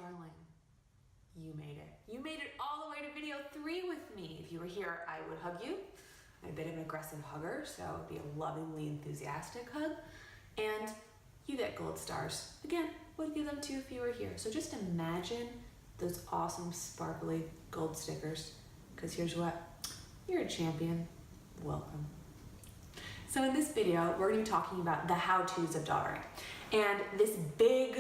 darling, you made it. You made it all the way to video 3 with me. If you were here, I would hug you. I'm a bit of an aggressive hugger, so it would be a lovingly enthusiastic hug. And you get gold stars. Again, would give them to you if you were here. So just imagine those awesome, sparkly gold stickers, because here's what, you're a champion. Welcome. So in this video, we're gonna be talking about the how-tos of daughtering. And this big,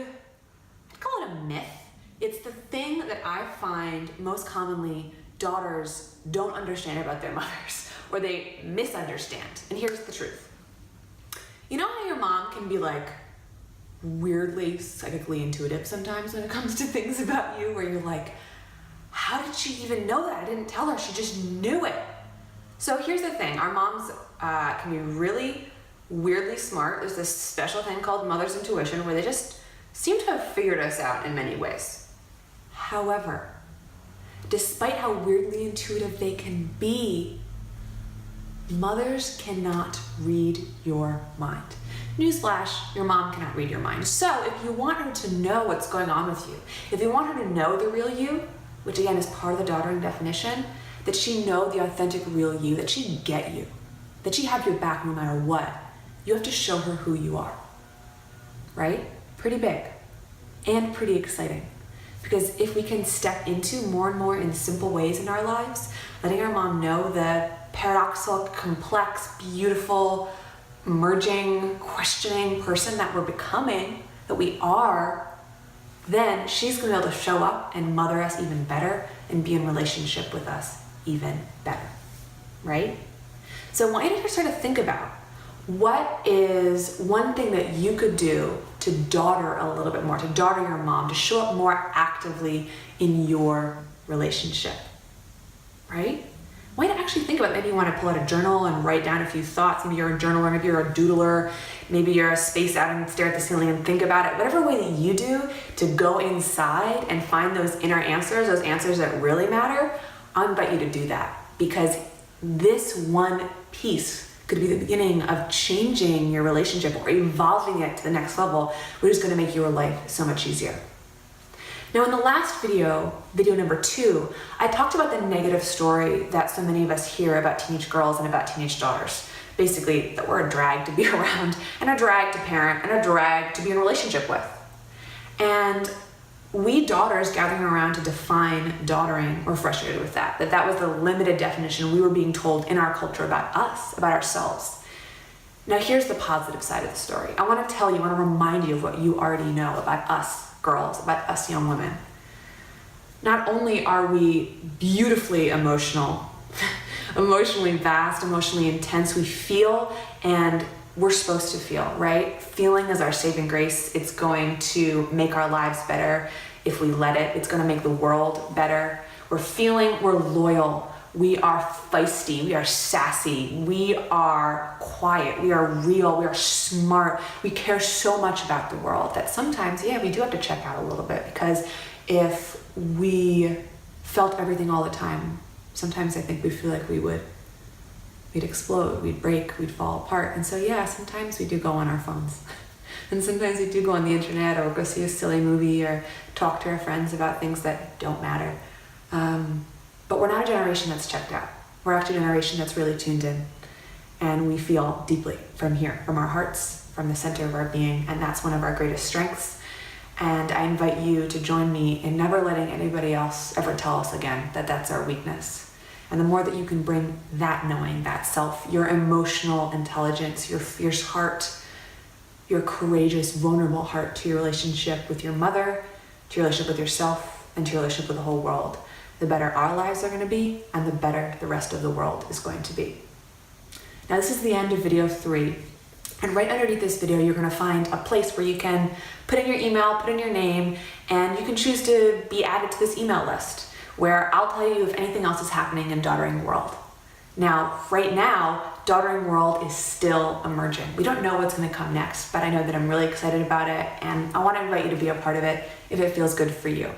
I'd call it a myth. It's the thing that I find most commonly daughters don't understand about their mothers, or they misunderstand. And here's the truth. You know how your mom can be like weirdly psychically intuitive sometimes when it comes to things about you, where you're like, how did she even know that? I didn't tell her, she just knew it. So here's the thing, our moms can be really weirdly smart. There's this special thing called mother's intuition where they just seem to have figured us out in many ways. However, despite how weirdly intuitive they can be, mothers cannot read your mind. Newsflash, your mom cannot read your mind. So if you want her to know what's going on with you, if you want her to know the real you, which again is part of the daughtering definition, that she know the authentic real you, that she get you, that she have your back no matter what, you have to show her who you are, right? Pretty big and pretty exciting. Because if we can step into more and more in simple ways in our lives, letting our mom know the paradoxical, complex, beautiful, merging, questioning person that we're becoming, that we are, then she's gonna be able to show up and mother us even better and be in relationship with us even better, right? So I want you to start to think about what is one thing that you could do to daughter a little bit more, to daughter your mom, to show up more actively in your relationship, right? I want you to actually think about it. Maybe you want to pull out a journal and write down a few thoughts. Maybe you're a journaler, maybe you're a doodler, maybe you're a space out and stare at the ceiling and think about it. Whatever way that you do to go inside and find those inner answers, those answers that really matter, I invite you to do that, because this one piece could be the beginning of changing your relationship or evolving it to the next level, which is going to make your life so much easier. Now in the last video, video number 2, I talked about the negative story that so many of us hear about teenage girls and about teenage daughters. Basically, that we're a drag to be around, and a drag to parent, and a drag to be in a relationship with. And we daughters gathering around to define daughtering were frustrated with that that was the limited definition we were being told in our culture about us, about ourselves. Now here's the positive side of the story. I want to remind you of what you already know about us girls, about us young women. Not only are we beautifully emotional, emotionally vast, emotionally intense, we feel and we're supposed to feel, right? Feeling is our saving grace. It's going to make our lives better if we let it. It's going to make the world better. We're feeling, we're loyal. We are feisty. We are sassy. We are quiet. We are real. We are smart. We care so much about the world that sometimes, yeah, we do have to check out a little bit, because if we felt everything all the time, sometimes I think we feel like we'd explode, we'd break, we'd fall apart. And so yeah, sometimes we do go on our phones. And sometimes we do go on the internet or go see a silly movie or talk to our friends about things that don't matter. But we're not a generation that's checked out. We're actually a generation that's really tuned in. And we feel deeply from here, from our hearts, from the center of our being. And that's one of our greatest strengths. And I invite you to join me in never letting anybody else ever tell us again that that's our weakness. And the more that you can bring that knowing, that self, your emotional intelligence, your fierce heart, your courageous, vulnerable heart to your relationship with your mother, to your relationship with yourself, and to your relationship with the whole world, the better our lives are going to be, and the better the rest of the world is going to be. Now this is the end of video 3. And right underneath this video, you're going to find a place where you can put in your email, put in your name, and you can choose to be added to this email list, where I'll tell you if anything else is happening in Daughtering World. Now, right now, Daughtering World is still emerging. We don't know what's going to come next, but I know that I'm really excited about it, and I want to invite you to be a part of it if it feels good for you.